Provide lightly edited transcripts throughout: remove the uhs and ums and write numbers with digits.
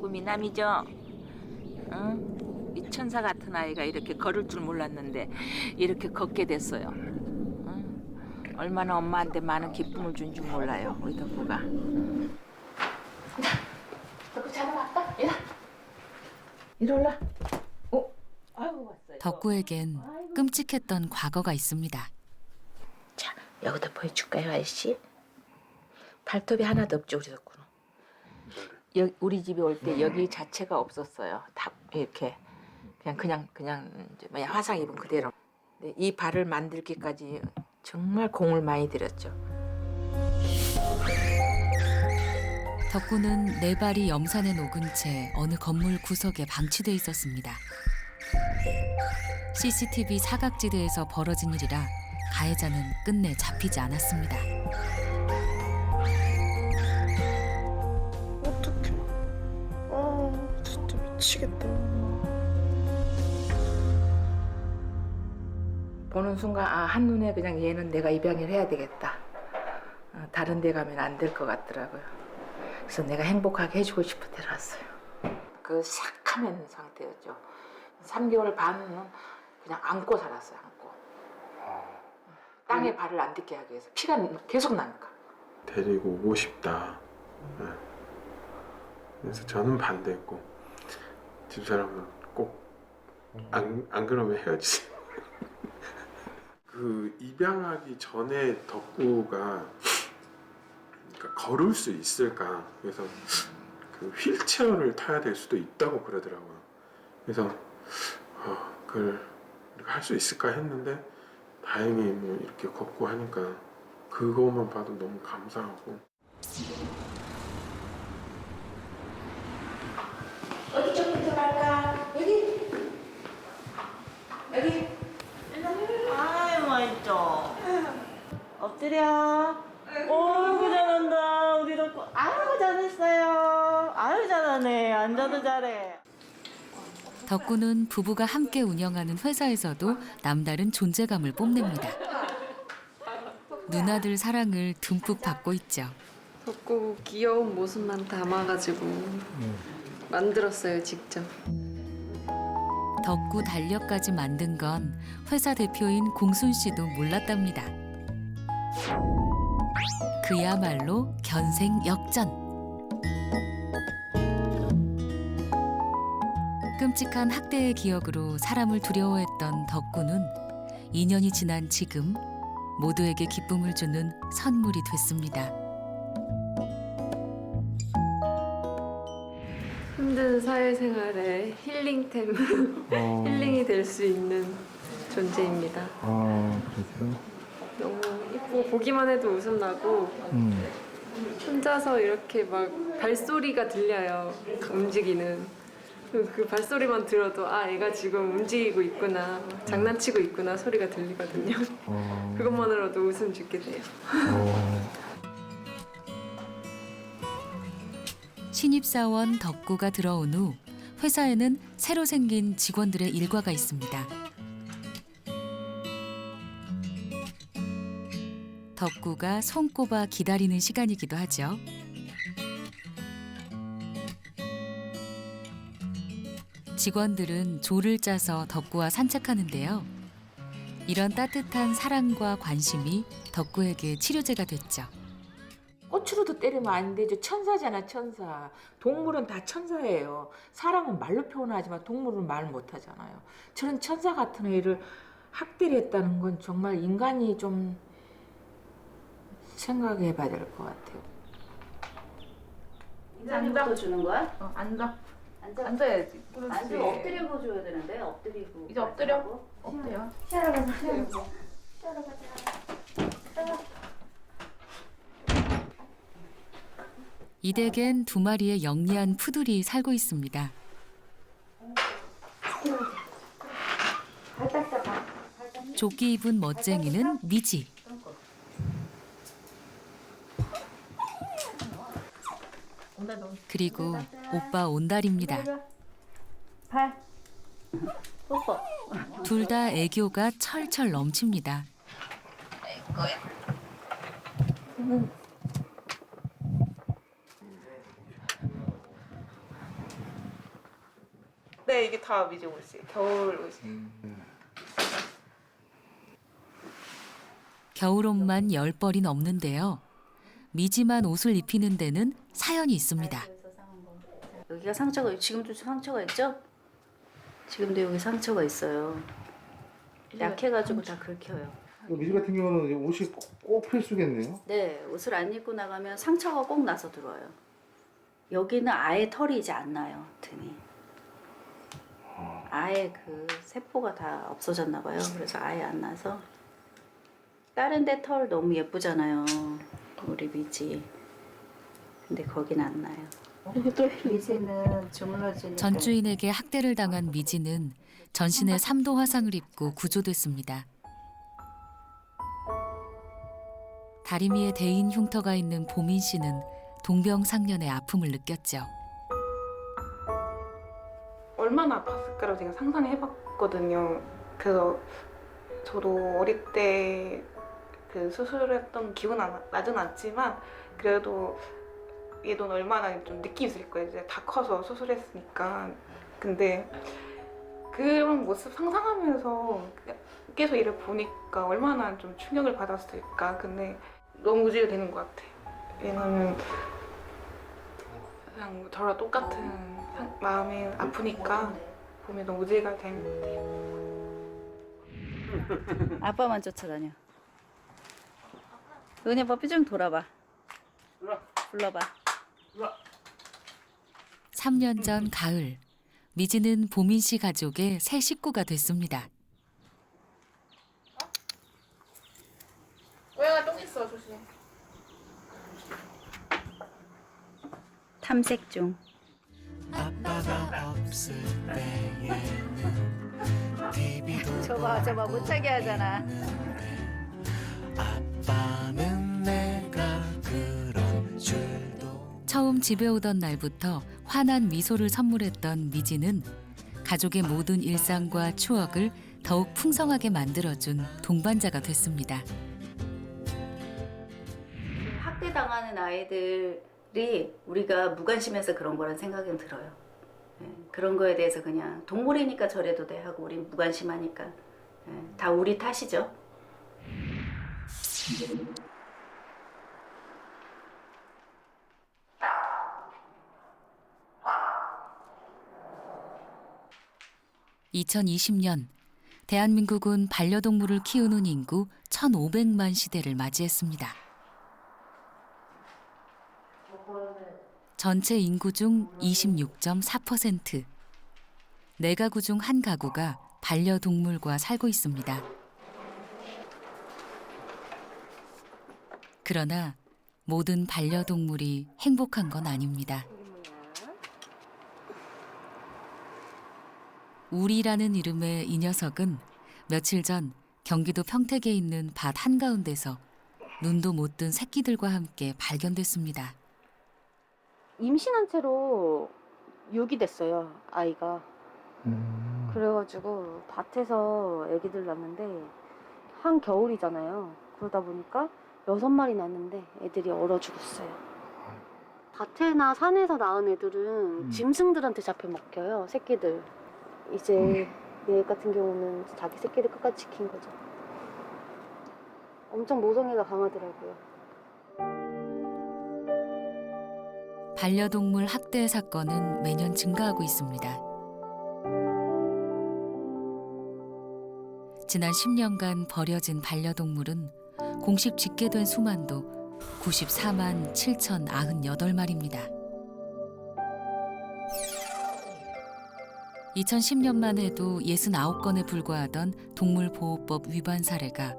덕구 미남이죠? 응? 이 천사 같은 아이가 이렇게 걸을 줄 몰랐는데 이렇게 걷게 됐어요. 응? 얼마나 엄마한테 많은 기쁨을 준 줄 몰라요, 우리 덕구가. 덕구 자러 갈까? 이리 올라. 아이고 왔어요. 덕구에겐 끔찍했던 과거가 있습니다. 자, 여기다 보여줄까요, 아저씨? 발톱이 하나도 없죠, 우리 덕구는. 우리 집에 올 때 여기 자체가 없었어요. 다 이렇게 그냥 이제 뭐야 화상 입은 그대로. 근데 이 발을 만들기까지 정말 공을 많이 들였죠. 덕구는 네 발이 염산에 녹은 채 어느 건물 구석에 방치돼 있었습니다. CCTV 사각지대에서 벌어진 일이라 가해자는 끝내 잡히지 않았습니다. 어떡해. 아, 진짜 미치겠다. 보는 순간 한눈에 그냥 얘는 내가 입양을 해야 되겠다. 다른 데 가면 안 될 것 같더라고요. 그래서 내가 행복하게 해주고 싶어 데려왔어요. 그 싹하면 상태였죠. 3개월 반은 그냥 안고 살았어요. 안고. 땅에 발을 안 딛게 하기 위해서. 피가 계속 나니까. 데리고 오고 싶다. 네. 그래서 저는 반대했고 집사람은 꼭 안 그러면 헤어지세요. 그 입양하기 전에 덕구가 그러니까 걸을 수 있을까? 그래서 그 휠체어를 타야 될 수도 있다고 그러더라고요. 그래서 그걸 할 수 있을까 했는데 다행히 뭐 이렇게 걷고 하니까 그것만 봐도 너무 감사하고. 어디 쪽부터 갈까? 여기. 아유 맛있죠. 엎드려. 어이구 잘한다 우리 덕구. 아이고 잘했어요. 아유 잘하네. 앉아도 잘해. 덕구는 부부가 함께 운영하는 회사에서도 남다른 존재감을 뽐냅니다. 누나들 사랑을 듬뿍 받고 있죠. 덕구 귀여운 모습만 담아가지고 만들었어요, 직접. 덕구 달력까지 만든 건 회사 대표인 공순 씨도 몰랐답니다. 그야말로 견생 역전. 끔찍한 학대의 기억으로 사람을 두려워했던 덕구는 2년이 지난 지금 모두에게 기쁨을 주는 선물이 됐습니다. 힘든 사회생활에 힐링템, 힐링이 될 수 있는 존재입니다. 그러세요? 너무 이쁘고 보기만 해도 웃음 나고 혼자서 이렇게 막 발소리가 들려요. 움직이는. 그 발소리만 들어도 애가 지금 움직이고 있구나, 장난치고 있구나 소리가 들리거든요. 그것만으로도 웃음 짓게 돼요. 신입사원 덕구가 들어온 후 회사에는 새로 생긴 직원들의 일과가 있습니다. 덕구가 손꼽아 기다리는 시간이기도 하죠. 직원들은 조를 짜서 덕구와 산책하는데요. 이런 따뜻한 사랑과 관심이 덕구에게 치료제가 됐죠. 꼬추로도 때리면 안 되죠. 천사잖아, 천사. 동물은 다 천사예요. 사람은 말로 표현하지만 동물은 말 못하잖아요. 저런 천사 같은 애를 학대를 했다는 건 정말 인간이 좀 생각해 봐야 될 것 같아요. 인사님부터 주는 거야? 앉아. 앉아야지. 그렇지. 앉으면 엎드리고 줘야 되는데 엎드리고. 이제 엎드려. 말씀하고. 엎드려. 시아라 가자. 시아라 가자. 이 댁엔 두 마리의 영리한 푸들이 살고 있습니다. 조끼 입은 멋쟁이는 미지. 그리고 오빠 온달입니다. 발. 뽀뽀. 둘 다 애교가 철철 넘칩니다. 네, 이게 다 미지 옷이에요. 겨울 옷이. 겨울옷만 10벌이 넘는데요. 미지만 옷을 입히는 데는 사연이 있습니다. 여기가 상처가 지금도 상처가 있죠? 지금도 여기 상처가 있어요. 약해가지고 다 긁혀요. 미지 같은 경우는 이제 옷이 꼭 필수겠네요. 네, 옷을 안 입고 나가면 상처가 꼭 나서 들어와요. 여기는 아예 털이 이제 안 나요, 등이. 아예 그 세포가 다 없어졌나 봐요. 그래서 아예 안 나서. 다른 데 털 너무 예쁘잖아요, 우리 미지. 근데 거긴 안 나요. 미지는 주물러지니까. 전주인에게 학대를 당한 미지는 전신에 3도 화상을 입고 구조됐습니다. 다리미에 대인 흉터가 있는 보민 씨는 동병상련의 아픔을 느꼈죠. 얼마나 아팠을까라고 제가 상상해봤거든요. 그래서 저도 어릴 때 그 수술했던 기억은 나진 않지만 그래도 얘도 얼마나 좀 느낌이 있을 거예요. 이제 다 커서 수술했으니까. 근데 그런 모습 상상하면서 계속 얘를 보니까 얼마나 좀 충격을 받았을까. 근데 너무 의지가 되는 것 같아. 얘는 그냥 저랑 똑같은 마음이 아프니까 보면 너무 의지가 되는 것 같아요. 아빠만 쫓아다녀. 은희 아빠 삐좀 돌아봐. 불러봐. 3년 전 가을, 미지는 보민 씨 가족의 새 식구가 됐습니다. 고양아 똥 있어, 조심. 탐색 중. 저봐 못 차게 하잖아. 처음 집에 오던 날부터 환한 미소를 선물했던 미지는 가족의 모든 일상과 추억을 더욱 풍성하게 만들어준 동반자가 됐습니다. 학대당하는 아이들이 우리가 무관심해서 그런 거란 생각은 들어요. 그런 거에 대해서 그냥 동물이니까 저래도 돼 하고 우린 무관심하니까 다 우리 탓이죠. (2020년) 대한민국은 반려동물을 키우는 인구 1,500만 시대를 맞이했습니다. 전체 인구 중 26.4%, 4가구 중 1가구가 반려동물과 살고 있습니다. 그러나 모든 반려동물이 행복한 건 아닙니다. 우리라는 이름의 이 녀석은 며칠 전 경기도 평택에 있는 밭 한가운데서 눈도 못 뜬 새끼들과 함께 발견됐습니다. 임신한 채로 유기됐어요, 아이가. 그래가지고 밭에서 애기들 낳는데 한겨울이잖아요. 그러다 보니까 6마리 낳는데 애들이 얼어 죽었어요. 밭에나 산에서 낳은 애들은 짐승들한테 잡혀 먹혀요, 새끼들. 이제 얘 같은 경우는 자기 새끼를 끝까지 지킨 거죠. 엄청 모성애가 강하더라고요. 반려동물 학대 사건은 매년 증가하고 있습니다. 지난 10년간 버려진 반려동물은 공식 집계된 수만도 94만 7,098마리입니다. 2010년만 해도 69건에 불과하던 동물보호법 위반 사례가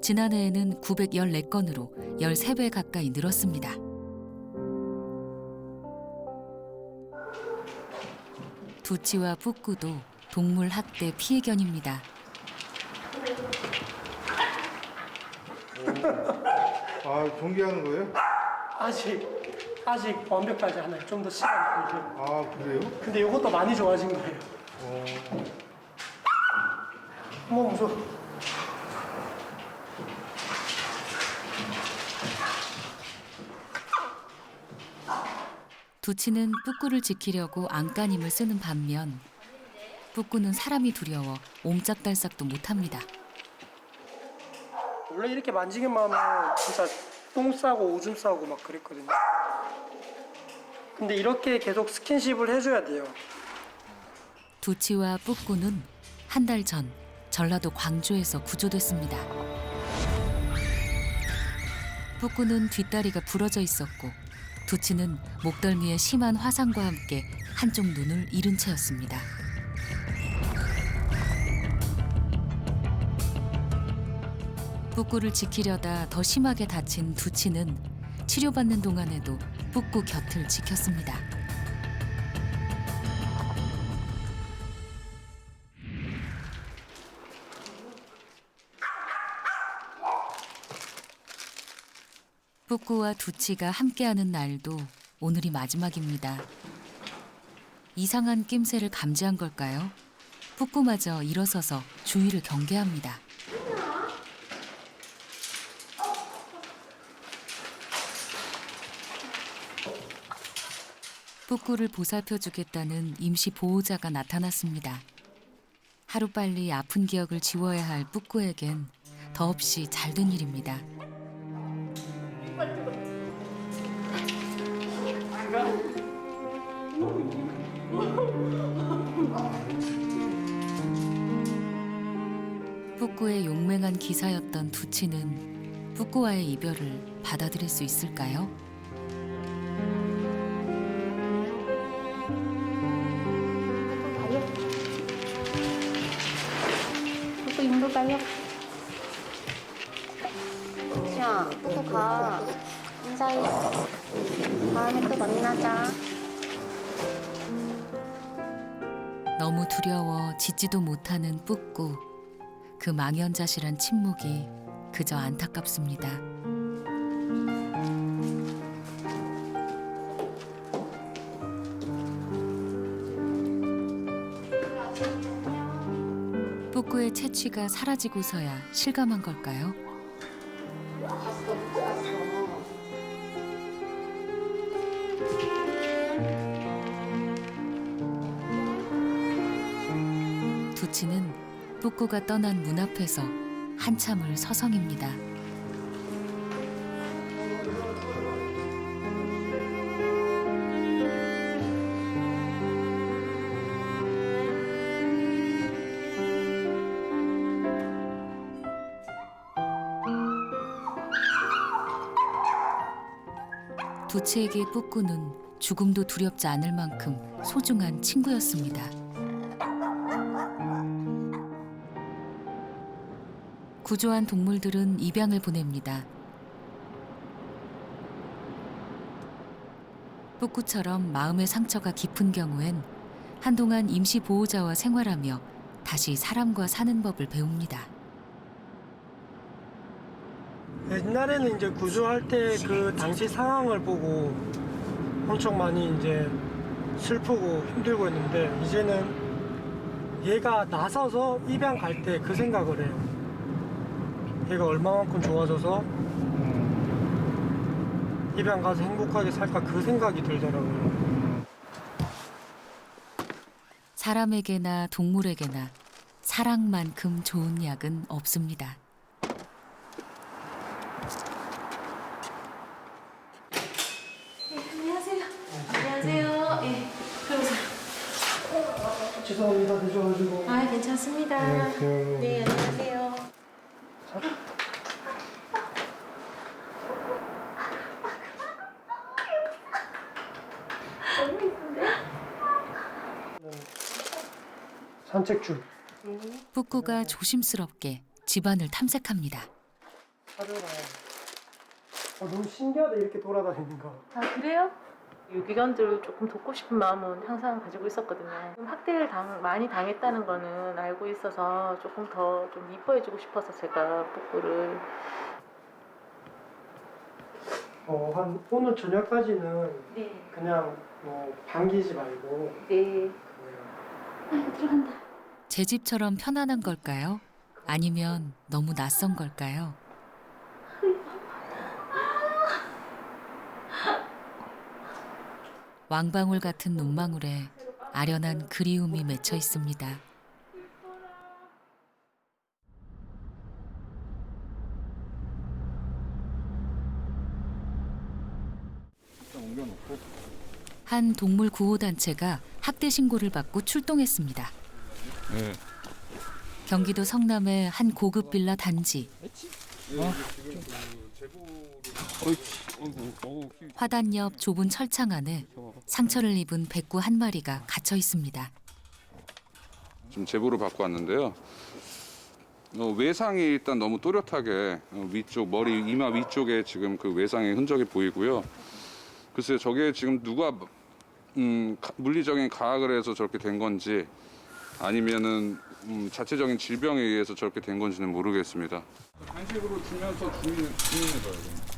지난해에는 914건으로 13배 가까이 늘었습니다. 두치와 뿌꾸도 동물 학대 피해견입니다. 아, 경계하는 거예요? 아직 완벽하지 않아요. 좀 더 시간이 걸려요. 아, 그래요? 근데 이것도 많이 좋아진 거예요. 무서워. 두치는 뿌꾸를 지키려고 안간힘을 쓰는 반면 뿌꾸는 사람이 두려워 옴짝달싹도 못합니다. 원래 이렇게 만지기만 하면 진짜 똥 싸고 오줌 싸고 막 그랬거든요. 근데 이렇게 계속 스킨십을 해줘야 돼요. 두치와 뿌꾸는 한 달 전 전라도 광주에서 구조됐습니다. 뿌꾸는 뒷다리가 부러져 있었고 두치는 목덜미에 심한 화상과 함께 한쪽 눈을 잃은 채였습니다. 뿌꾸를 지키려다 더 심하게 다친 두치는 치료받는 동안에도 뿌꾸 곁을 지켰습니다. 뿌꾸와 두치가 함께하는 날도 오늘이 마지막입니다. 이상한 낌새를 감지한 걸까요? 뿌꾸마저 일어서서 주위를 경계합니다. 뿌꾸를 보살펴주겠다는 임시 보호자가 나타났습니다. 하루빨리 아픈 기억을 지워야 할 뿌꾸에겐 더없이 잘된 일입니다. 뿌꾸의 용맹한 기사였던 두치는 뿌꾸와의 이별을 받아들일 수 있을까요? 뿌꾸 인도 가요. 야, 뿌꾸 가. 인사해. 다음에 또 만나자. 너무 두려워 짖지도 못하는 뿌꾸. 그 망연자실한 침묵이 그저 안타깝습니다. 뿌꾸의 채취가 사라지고서야 실감한 걸까요? 두치는 뿌꾸가 떠난 문 앞에서 한참을 서성입니다. 두치에게 뿌꾸는 죽음도 두렵지 않을 만큼 소중한 친구였습니다. 구조한 동물들은 입양을 보냅니다. 뿌꾸처럼 마음의 상처가 깊은 경우엔 한동안 임시 보호자와 생활하며 다시 사람과 사는 법을 배웁니다. 옛날에는 이제 구조할 때 그 당시 상황을 보고 엄청 많이 이제 슬프고 힘들고 했는데 이제는 얘가 나서서 입양 갈 때 그 생각을 해요. 얘가 얼마만큼 좋아져서 입양 가서 행복하게 살까 그 생각이 들더라고요. 사람에게나 동물에게나 사랑만큼 좋은 약은 없습니다. 안녕하세요. 안녕하세요. 예. 들어오세요. 죄송합니다. 늦어가지고. 아, 괜찮습니다. 안녕하세요. 네, 안녕하세요. 산책줄. 뿌꾸가 조심스럽게 집안을 탐색합니다. 찾아봐요. 너무 신기하다 이렇게 돌아다니는 거. 아, 그래요? 유기견들을 조금 돕고 싶은 마음은 항상 가지고 있었거든요. 좀 학대를 많이 당했다는 거는 알고 있어서 조금 더 좀 이뻐해주고 싶어서 제가 뿌꾸를. 한 오늘 저녁까지는 네. 그냥 뭐 반기지 말고. 네. 들어간다. 제 집처럼 편안한 걸까요? 아니면 너무 낯선 걸까요? 왕방울 같은 눈망울에 아련한 그리움이 맺혀 있습니다. 한 동물 구호 단체가 학대 신고를 받고 출동했습니다. 네. 경기도 성남의 한 고급 빌라 단지. 화단 옆 좁은 철창 안에 상처를 입은 백구 한 마리가 갇혀 있습니다. 지금 제보를 받고 왔는데요. 외상이 일단 너무 또렷하게 위쪽 머리 이마 위쪽에 지금 그 외상의 흔적이 보이고요. 글쎄 저게 지금 누가 물리적인 가학을 해서 저렇게 된 건지 아니면은 자체적인 질병에 의해서 저렇게 된 건지는 모르겠습니다. 간식으로 주면서 주인해줘요.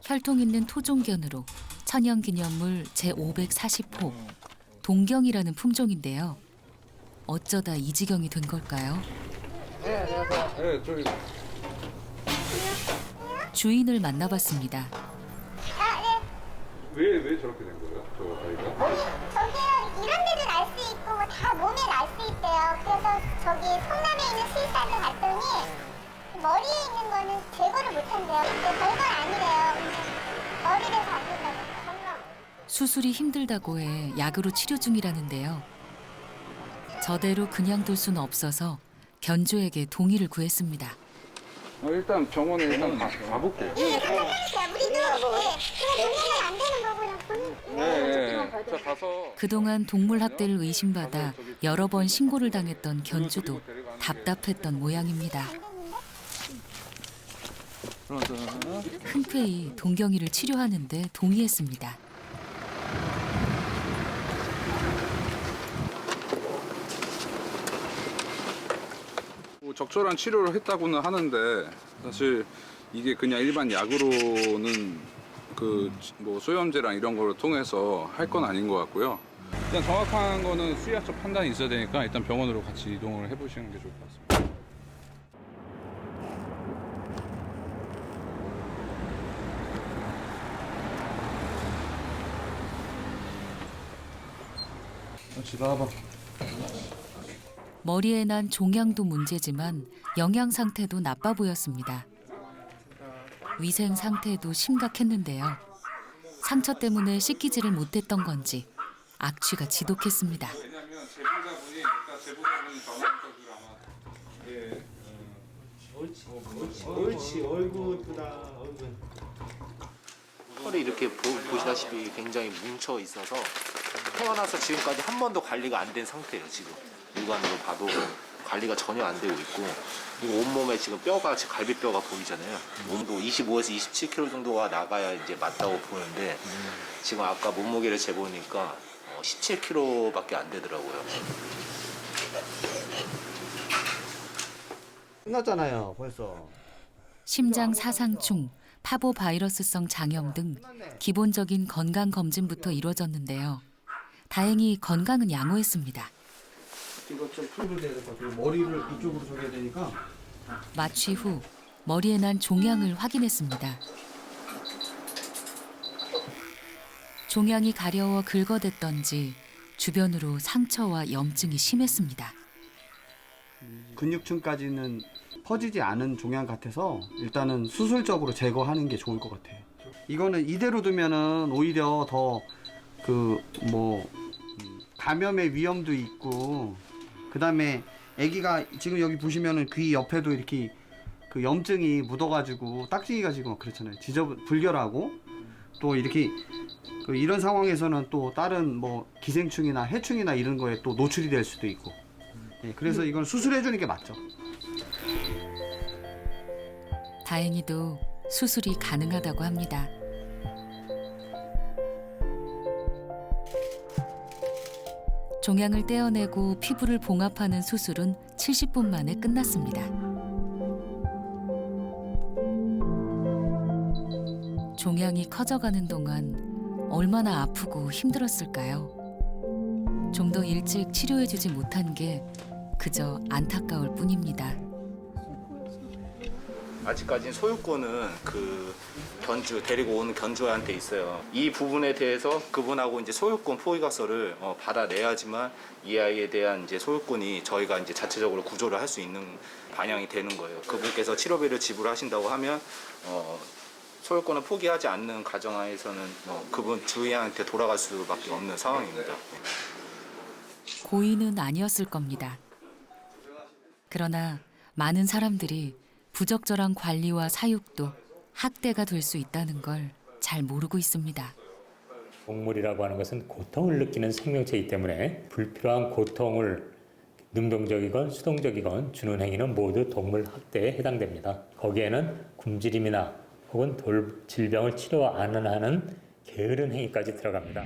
혈통 있는 토종견으로 천연기념물 제540호 동경이라는 품종인데요. 어쩌다 이 지경이 된 걸까요? 네, 저기. 주인을 만나봤습니다. 왜 저렇게 된 거예요? 저 아이가? 저기 이런 데를 알 수 있고 다 몸에 알 수 있대요. 그래서 저기 성남에 있는 수의사한테 갔더니 머리에 있는 거는 제거를 못한대요. 근데 별건 아니래요. 머리를 잡는다고. 수술이 힘들다고 해 약으로 치료 중이라는데요. 저대로 그냥 둘 수는 없어서 견주에게 동의를 구했습니다. 일단 병원에 일단 가볼게요. 우리도 동의는 안 되는 거구나. 네, 저 가서. 그동안 동물 학대를 의심받아 여러 번 신고를 당했던 견주도 답답했던 모양입니다. 흔쾌히 동경이를 치료하는데 동의했습니다. 적절한 치료를 했다고는 하는데 사실 이게 그냥 일반 약으로는 그 뭐 소염제랑 이런 거를 통해서 할 건 아닌 것 같고요. 일단 정확한 거는 수의학적 판단이 있어야 되니까 일단 병원으로 같이 이동을 해보시는 게 좋을 것 같습니다. 같이 나와봐. 머리에 난 종양도 문제지만 영양 상태도 나빠 보였습니다. 위생 상태도 심각했는데요. 상처 때문에 씻기지를 못했던 건지 악취가 지독했습니다. 왜냐면 제보자분이 전화하셔서 아마 옳지. 어이구 이쁘다. 털이 이렇게 보시다시피 굉장히 뭉쳐 있어서 태어나서 지금까지 한 번도 관리가 안 된 상태예요. 지금 육안으로 봐도 관리가 전혀 안 되고 있고, 그리고 온몸에 지금 뼈가, 갈비뼈가 보이잖아요. 몸도 25에서 27kg 정도가 나가야 이제 맞다고 보는데 지금 아까 몸무게를 재보니까 17kg밖에 안 되더라고요. 끝났잖아요, 벌써. 심장 사상충, 파보 바이러스성 장염 등 기본적인 건강 검진부터 이루어졌는데요. 다행히 건강은 양호했습니다. 이거 좀 풀을 내야 될 것 같아요. 머리를 이쪽으로 줘야 되니까. 마취 후 머리에 난 종양을 확인했습니다. 종양이 가려워 긁어댔던지 주변으로 상처와 염증이 심했습니다. 근육층까지는 퍼지지 않은 종양 같아서 일단은 수술적으로 제거하는 게 좋을 것 같아요. 이거는 이대로 두면은 오히려 더 감염의 위험도 있고, 그 다음에 아기가 지금 여기 보시면은 귀 옆에도 이렇게 그 염증이 묻어가지고 딱지기가 지금 그렇잖아요. 불결하고, 또 이렇게 이런 상황에서는 또 다른 뭐 기생충이나 해충이나 이런 거에 또 노출이 될 수도 있고. 네, 그래서 이건 수술해 주는 게 맞죠. 다행히도 수술이 가능하다고 합니다. 종양을 떼어내고 피부를 봉합하는 수술은 70분 만에 끝났습니다. 종양이 커져가는 동안 얼마나 아프고 힘들었을까요? 좀 더 일찍 치료해주지 못한 게 그저 안타까울 뿐입니다. 아직까지는 소유권은 그 데리고 오는 견주한테 있어요. 이 부분에 대해서 그분하고 이제 소유권 포기가서를 받아내야지만 이 아이에 대한 이제 소유권이 저희가 이제 자체적으로 구조를 할 수 있는 반영이 되는 거예요. 그분께서 치료비를 지불하신다고 하면 소유권을 포기하지 않는 가정하에서는 그분 주인한테 돌아갈 수밖에 없는 상황입니다. 고의는 아니었을 겁니다. 그러나 많은 사람들이 부적절한 관리와 사육도 학대가 될 수 있다는 걸 잘 모르고 있습니다. 동물이라고 하는 것은 고통을 느끼는 생명체이기 때문에 불필요한 고통을 능동적이건 수동적이건 주는 행위는 모두 동물 학대에 해당됩니다. 거기에는 굶주림이나 혹은 질병을 치료 안 하는 게으른 행위까지 들어갑니다.